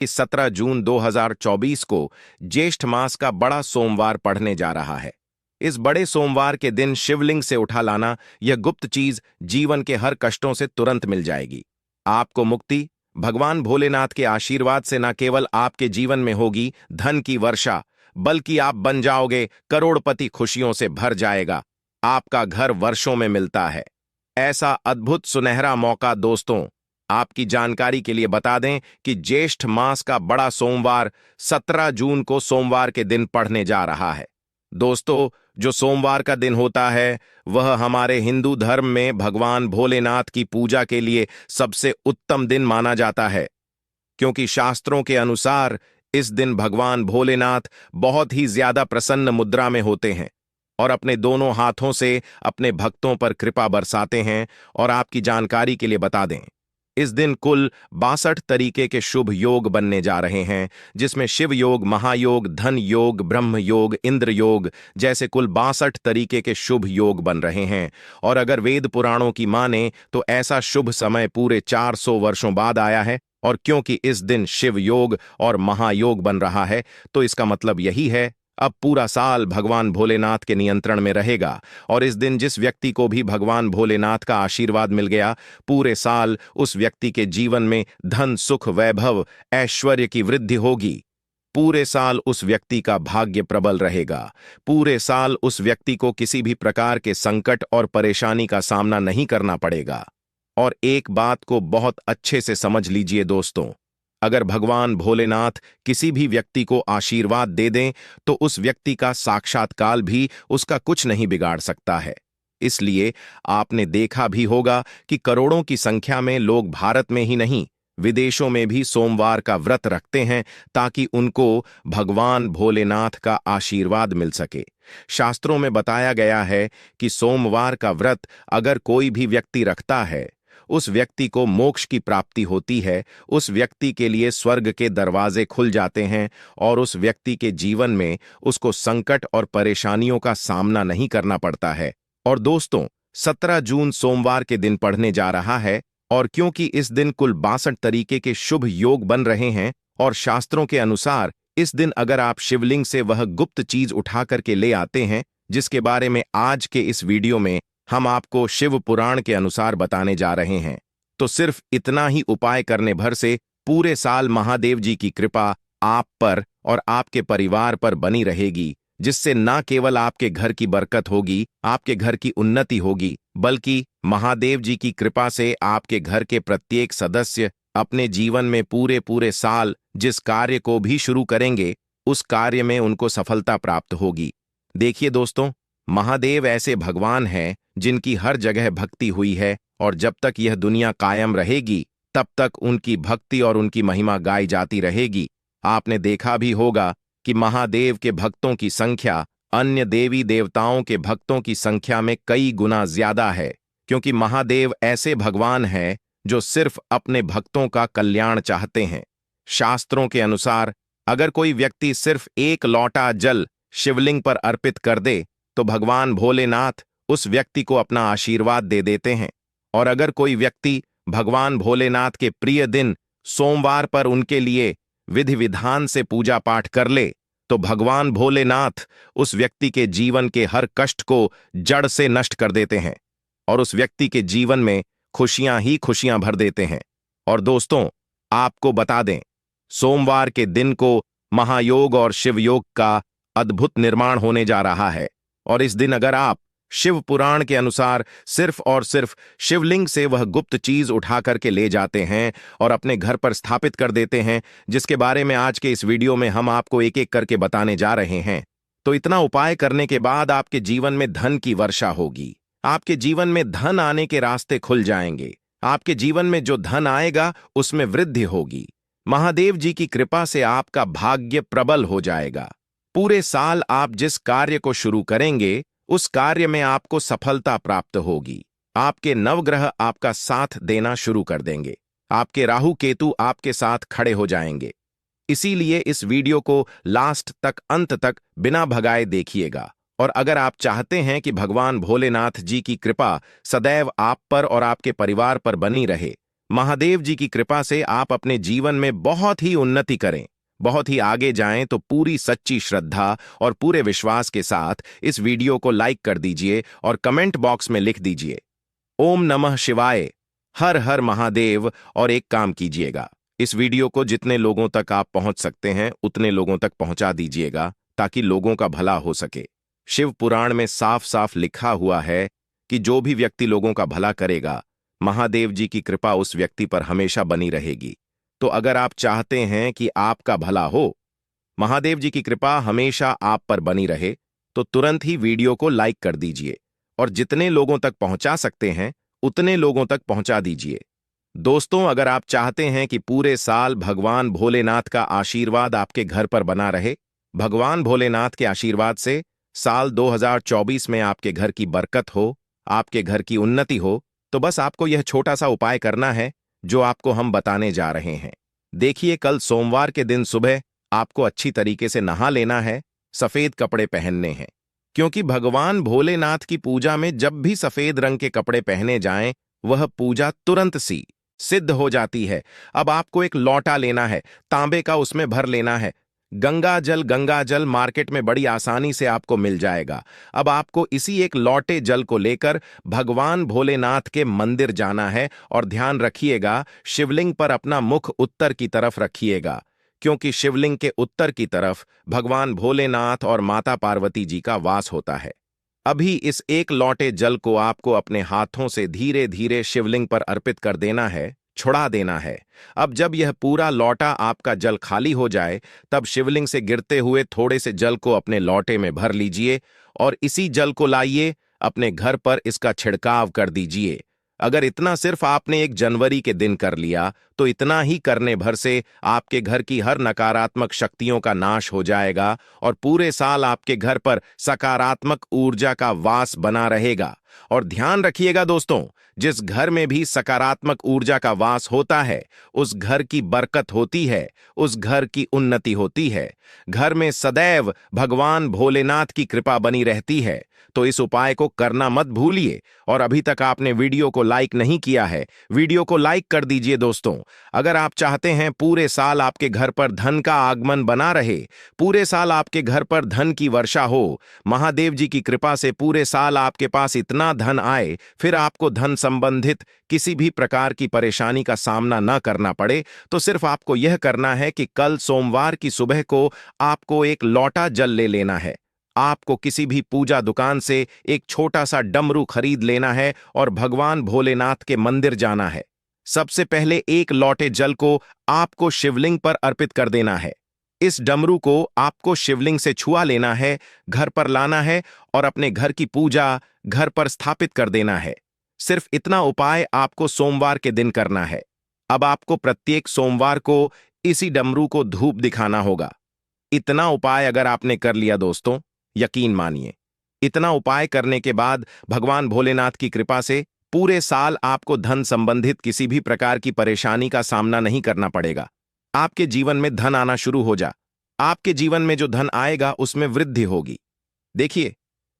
कि 17 जून 2024 को ज्येष्ठ मास का बड़ा सोमवार पड़ने जा रहा है। इस बड़े सोमवार के दिन शिवलिंग से उठा लाना यह गुप्त चीज जीवन के हर कष्टों से तुरंत मिल जाएगी। आपको मुक्ति भगवान भोलेनाथ के आशीर्वाद से न केवल आपके जीवन में होगी धन की वर्षा, बल्कि आप बन जाओगे करोड़पति। खुशियों से भर जाएगा। आपका घर वर्षों में मिलता है। ऐसा अद्भुत सुनहरा मौका दोस्तों, आपकी जानकारी के लिए बता दें कि ज्येष्ठ मास का बड़ा सोमवार 17 जून को सोमवार के दिन पड़ने जा रहा है। दोस्तों, जो सोमवार का दिन होता है वह हमारे हिंदू धर्म में भगवान भोलेनाथ की पूजा के लिए सबसे उत्तम दिन माना जाता है, क्योंकि शास्त्रों के अनुसार इस दिन भगवान भोलेनाथ बहुत ही ज्यादा प्रसन्न मुद्रा में होते हैं और अपने दोनों हाथों से अपने भक्तों पर कृपा बरसाते हैं। और आपकी जानकारी के लिए बता दें, इस दिन कुल 62 तरीके के शुभ योग बनने जा रहे हैं, जिसमें शिव योग, महायोग, धन योग, ब्रह्म योग, इंद्र योग जैसे कुल 62 तरीके के शुभ योग बन रहे हैं। और अगर वेद पुराणों की माने तो ऐसा शुभ समय पूरे 400 वर्षों बाद आया है। और क्योंकि इस दिन शिव योग और महायोग बन रहा है, तो इसका मतलब यही है अब पूरा साल भगवान भोलेनाथ के नियंत्रण में रहेगा। और इस दिन जिस व्यक्ति को भी भगवान भोलेनाथ का आशीर्वाद मिल गया, पूरे साल उस व्यक्ति के जीवन में धन, सुख, वैभव, ऐश्वर्य की वृद्धि होगी। पूरे साल उस व्यक्ति का भाग्य प्रबल रहेगा। पूरे साल उस व्यक्ति को किसी भी प्रकार के संकट और परेशानी का सामना नहीं करना पड़ेगा। और एक बात को बहुत अच्छे से समझ लीजिए दोस्तों, अगर भगवान भोलेनाथ किसी भी व्यक्ति को आशीर्वाद दे दें तो उस व्यक्ति का साक्षात्कार भी उसका कुछ नहीं बिगाड़ सकता है। इसलिए आपने देखा भी होगा कि करोड़ों की संख्या में लोग भारत में ही नहीं, विदेशों में भी सोमवार का व्रत रखते हैं ताकि उनको भगवान भोलेनाथ का आशीर्वाद मिल सके। शास्त्रों में बताया गया है कि सोमवार का व्रत अगर कोई भी व्यक्ति रखता है, उस व्यक्ति को मोक्ष की प्राप्ति होती है। उस व्यक्ति के लिए स्वर्ग के दरवाजे खुल जाते हैं और उस व्यक्ति के जीवन में उसको संकट और परेशानियों का सामना नहीं करना पड़ता है। और दोस्तों, 17 जून सोमवार के दिन पड़ने जा रहा है और क्योंकि इस दिन कुल 62 तरीके के शुभ योग बन रहे हैं और शास्त्रों के अनुसार इस दिन अगर आप शिवलिंग से वह गुप्त चीज उठा करके ले आते हैं, जिसके बारे में आज के इस वीडियो में हम आपको शिव पुराण के अनुसार बताने जा रहे हैं, तो सिर्फ इतना ही उपाय करने भर से पूरे साल महादेव जी की कृपा आप पर और आपके परिवार पर बनी रहेगी, जिससे न केवल आपके घर की बरकत होगी, आपके घर की उन्नति होगी, बल्कि महादेव जी की कृपा से आपके घर के प्रत्येक सदस्य अपने जीवन में पूरे साल जिस कार्य को भी शुरू करेंगे, उस कार्य में उनको सफलता प्राप्त होगी। देखिए दोस्तों, महादेव ऐसे भगवान हैं जिनकी हर जगह भक्ति हुई है और जब तक यह दुनिया कायम रहेगी तब तक उनकी भक्ति और उनकी महिमा गाई जाती रहेगी। आपने देखा भी होगा कि महादेव के भक्तों की संख्या अन्य देवी देवताओं के भक्तों की संख्या में कई गुना ज्यादा है, क्योंकि महादेव ऐसे भगवान हैं जो सिर्फ अपने भक्तों का कल्याण चाहते हैं। शास्त्रों के अनुसार अगर कोई व्यक्ति सिर्फ एक लोटा जल शिवलिंग पर अर्पित कर दे तो भगवान भोलेनाथ उस व्यक्ति को अपना आशीर्वाद दे देते हैं। और अगर कोई व्यक्ति भगवान भोलेनाथ के प्रिय दिन सोमवार पर उनके लिए विधि विधान से पूजा पाठ कर ले तो भगवान भोलेनाथ उस व्यक्ति के जीवन के हर कष्ट को जड़ से नष्ट कर देते हैं और उस व्यक्ति के जीवन में खुशियां ही खुशियां भर देते हैं। और दोस्तों, आपको बता दें, सोमवार के दिन को महायोग और शिवयोग का अद्भुत निर्माण होने जा रहा है। और इस दिन अगर आप शिव पुराण के अनुसार सिर्फ और सिर्फ शिवलिंग से वह गुप्त चीज उठा करके ले जाते हैं और अपने घर पर स्थापित कर देते हैं, जिसके बारे में आज के इस वीडियो में हम आपको एक एक करके बताने जा रहे हैं, तो इतना उपाय करने के बाद आपके जीवन में धन की वर्षा होगी। आपके जीवन में धन आने के रास्ते खुल जाएंगे। आपके जीवन में जो धन आएगा उसमें वृद्धि होगी। महादेव जी की कृपा से आपका भाग्य प्रबल हो जाएगा। पूरे साल आप जिस कार्य को शुरू करेंगे उस कार्य में आपको सफलता प्राप्त होगी। आपके नवग्रह आपका साथ देना शुरू कर देंगे। आपके राहु केतु आपके साथ खड़े हो जाएंगे। इसीलिए इस वीडियो को लास्ट तक, अंत तक बिना भगाए देखिएगा। और अगर आप चाहते हैं कि भगवान भोलेनाथ जी की कृपा सदैव आप पर और आपके परिवार पर बनी रहे, महादेव जी की कृपा से आप अपने जीवन में बहुत ही उन्नति करें, बहुत ही आगे जाएं। तो पूरी सच्ची श्रद्धा और पूरे विश्वास के साथ इस वीडियो को लाइक कर दीजिए और कमेंट बॉक्स में लिख दीजिए ओम नमः शिवाय, हर हर महादेव। और एक काम कीजिएगा, इस वीडियो को जितने लोगों तक आप पहुंच सकते हैं उतने लोगों तक पहुंचा दीजिएगा, ताकि लोगों का भला हो सके। शिव पुराण में साफ साफ लिखा हुआ है कि जो भी व्यक्ति लोगों का भला करेगा, महादेव जी की कृपा उस व्यक्ति पर हमेशा बनी रहेगी। तो अगर आप चाहते हैं कि आपका भला हो, महादेव जी की कृपा हमेशा आप पर बनी रहे, तो तुरंत ही वीडियो को लाइक कर दीजिए और जितने लोगों तक पहुंचा सकते हैं उतने लोगों तक पहुंचा दीजिए। दोस्तों, अगर आप चाहते हैं कि पूरे साल भगवान भोलेनाथ का आशीर्वाद आपके घर पर बना रहे, भगवान भोलेनाथ के आशीर्वाद से साल 2024 में आपके घर की बरकत हो, आपके घर की उन्नति हो, तो बस आपको यह छोटा सा उपाय करना है जो आपको हम बताने जा रहे हैं। देखिए, कल सोमवार के दिन सुबह आपको अच्छी तरीके से नहा लेना है, सफेद कपड़े पहनने हैं, क्योंकि भगवान भोलेनाथ की पूजा में जब भी सफेद रंग के कपड़े पहने जाएं, वह पूजा तुरंत सी सिद्ध हो जाती है। अब आपको एक लौटा लेना है, तांबे का, उसमें भर लेना है गंगा जल मार्केट में बड़ी आसानी से आपको मिल जाएगा। अब आपको इसी एक लौटे जल को लेकर भगवान भोलेनाथ के मंदिर जाना है और ध्यान रखिएगा, शिवलिंग पर अपना मुख उत्तर की तरफ रखिएगा, क्योंकि शिवलिंग के उत्तर की तरफ भगवान भोलेनाथ और माता पार्वती जी का वास होता है। अभी इस एक लौटे जल को आपको अपने हाथों से धीरे धीरे शिवलिंग पर अर्पित कर देना है, छुड़ा देना है। अब जब यह पूरा लौटा आपका जल खाली हो जाए, तब शिवलिंग से गिरते हुए थोड़े से जल को अपने लौटे में भर लीजिए और इसी जल को लाइए अपने घर पर, इसका छिड़काव कर दीजिए। अगर इतना सिर्फ आपने 1 जनवरी के दिन कर लिया, तो इतना ही करने भर से आपके घर की हर नकारात्मक शक्तियों का नाश हो जाएगा और पूरे साल आपके घर पर सकारात्मक ऊर्जा का वास बना रहेगा। और ध्यान रखिएगा दोस्तों, जिस घर में भी सकारात्मक ऊर्जा का वास होता है, उस घर की बरकत होती है, उस घर की उन्नति होती है, घर में सदैव भगवान भोलेनाथ की कृपा बनी रहती है। तो इस उपाय को करना मत भूलिए। और अभी तक आपने वीडियो को लाइक नहीं किया है, वीडियो को लाइक कर दीजिए दोस्तों। अगर आप चाहते हैं पूरे साल आपके घर पर धन का आगमन बना रहे, पूरे साल आपके घर पर धन की वर्षा हो, महादेव जी की कृपा से पूरे साल आपके पास इतना धन आए, फिर आपको धन संबंधित किसी भी प्रकार की परेशानी का सामना न करना पड़े, तो सिर्फ आपको यह करना है कि कल सोमवार की सुबह को आपको एक लौटा जल ले लेना है। आपको किसी भी पूजा दुकान से एक छोटा सा डमरू खरीद लेना है और भगवान भोलेनाथ के मंदिर जाना है। सबसे पहले एक लौटे जल को आपको शिवलिंग पर अर्पित कर देना है। इस डमरू को आपको शिवलिंग से छुआ लेना है, घर पर लाना है और अपने घर की पूजा घर पर स्थापित कर देना है। सिर्फ इतना उपाय आपको सोमवार के दिन करना है। अब आपको प्रत्येक सोमवार को इसी डमरू को धूप दिखाना होगा। इतना उपाय अगर आपने कर लिया दोस्तों, यकीन मानिए, इतना उपाय करने के बाद भगवान भोलेनाथ की कृपा से पूरे साल आपको धन संबंधित किसी भी प्रकार की परेशानी का सामना नहीं करना पड़ेगा। आपके जीवन में धन आना शुरू हो जा। आपके जीवन में जो धन आएगा उसमें वृद्धि होगी। देखिए,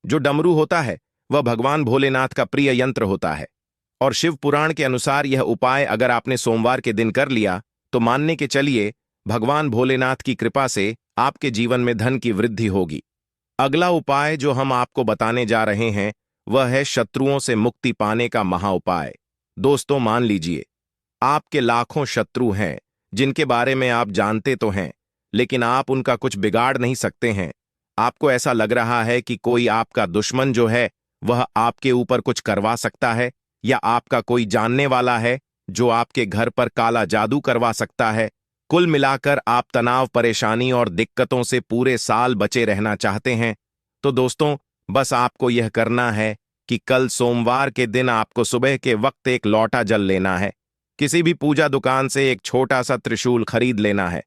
जो डमरू होता है वह भगवान भोलेनाथ का प्रिय यंत्र होता है और शिव पुराण के अनुसार यह उपाय अगर आपने सोमवार के दिन कर लिया, तो मानने के चलिए भगवान भोलेनाथ की कृपा से आपके जीवन में धन की वृद्धि होगी। अगला उपाय जो हम आपको बताने जा रहे हैं वह है शत्रुओं से मुक्ति पाने का महा उपाय। दोस्तों, मान लीजिए आपके लाखों शत्रु हैं जिनके बारे में आप जानते तो हैं, लेकिन आप उनका कुछ बिगाड़ नहीं सकते हैं। आपको ऐसा लग रहा है कि कोई आपका दुश्मन जो है वह आपके ऊपर कुछ करवा सकता है, या आपका कोई जानने वाला है जो आपके घर पर काला जादू करवा सकता है। कुल मिलाकर आप तनाव, परेशानी और दिक्कतों से पूरे साल बचे रहना चाहते हैं। तो दोस्तों, बस आपको यह करना है कि कल सोमवार के दिन आपको सुबह के वक्त एक लौटा जल लेना है, किसी भी पूजा दुकान से एक छोटा सा त्रिशूल खरीद लेना है,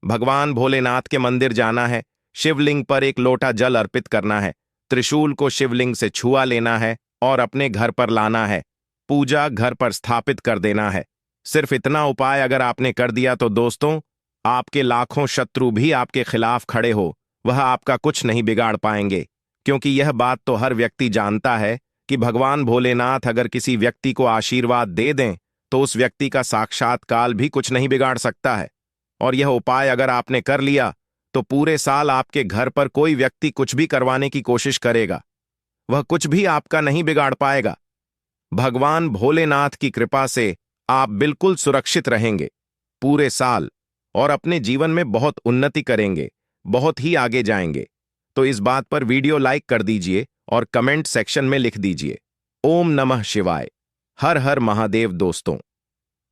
भगवान भोलेनाथ के मंदिर जाना है, शिवलिंग पर एक लोटा जल अर्पित करना है, त्रिशूल को शिवलिंग से छुआ लेना है और अपने घर पर लाना है, पूजा घर पर स्थापित कर देना है। सिर्फ इतना उपाय अगर आपने कर दिया तो दोस्तों, आपके लाखों शत्रु भी आपके खिलाफ खड़े हो, वह आपका कुछ नहीं बिगाड़ पाएंगे। क्योंकि यह बात तो हर व्यक्ति जानता है कि भगवान भोलेनाथ अगर किसी व्यक्ति को आशीर्वाद दे दें तो उस व्यक्ति का साक्षात काल भी कुछ नहीं बिगाड़ सकता है। और यह उपाय अगर आपने कर लिया तो पूरे साल आपके घर पर कोई व्यक्ति कुछ भी करवाने की कोशिश करेगा, वह कुछ भी आपका नहीं बिगाड़ पाएगा। भगवान भोलेनाथ की कृपा से आप बिल्कुल सुरक्षित रहेंगे पूरे साल और अपने जीवन में बहुत उन्नति करेंगे, बहुत ही आगे जाएंगे। तो इस बात पर वीडियो लाइक कर दीजिए और कमेंट सेक्शन में लिख दीजिए ओम नमः शिवाय, हर हर महादेव। दोस्तों,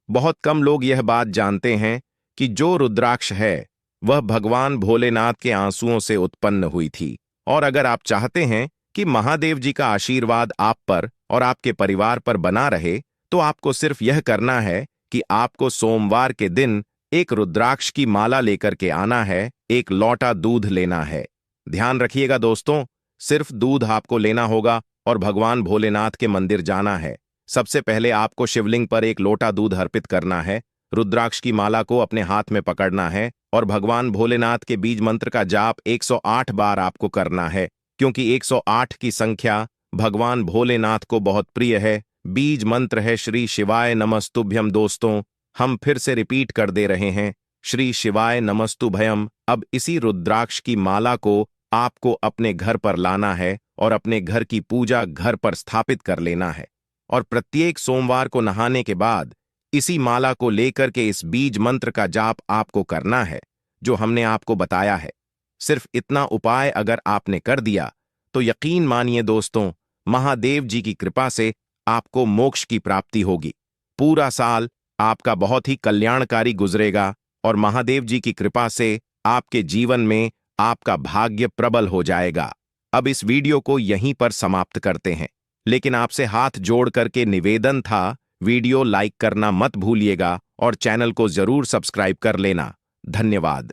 बहुत कम लोग यह बात जानते हैं कि जो रुद्राक्ष है वह भगवान भोलेनाथ के आंसुओं से उत्पन्न हुई थी। और अगर आप चाहते हैं कि महादेव जी का आशीर्वाद आप पर और आपके परिवार पर बना रहे, तो आपको सिर्फ यह करना है कि आपको सोमवार के दिन एक रुद्राक्ष की माला लेकर के आना है, एक लोटा दूध लेना है। ध्यान रखिएगा दोस्तों, सिर्फ दूध आपको लेना होगा और भगवान भोलेनाथ के मंदिर जाना है। सबसे पहले आपको शिवलिंग पर एक लोटा दूध अर्पित करना है, रुद्राक्ष की माला को अपने हाथ में पकड़ना है और भगवान भोलेनाथ के बीज मंत्र का जाप 108 बार आपको करना है, क्योंकि 108 की संख्या भगवान भोलेनाथ को बहुत प्रिय है। बीज मंत्र है श्री शिवाय नमस्तुभ्यम। दोस्तों, हम फिर से रिपीट कर दे रहे हैं, श्री शिवाय नमस्तुभयम। अब इसी रुद्राक्ष की माला को आपको अपने घर पर लाना है और अपने घर की पूजा घर पर स्थापित कर लेना है। और प्रत्येक सोमवार को नहाने के बाद इसी माला को लेकर के इस बीज मंत्र का जाप आपको करना है जो हमने आपको बताया है। सिर्फ इतना उपाय अगर आपने कर दिया तो यकीन मानिए दोस्तों, महादेव जी की कृपा से आपको मोक्ष की प्राप्ति होगी। पूरा साल आपका बहुत ही कल्याणकारी गुजरेगा और महादेव जी की कृपा से आपके जीवन में आपका भाग्य प्रबल हो जाएगा। अब इस वीडियो को यहीं पर समाप्त करते हैं, लेकिन आपसे हाथ जोड़ करके निवेदन था, वीडियो लाइक करना मत भूलिएगा और चैनल को जरूर सब्सक्राइब कर लेना। धन्यवाद।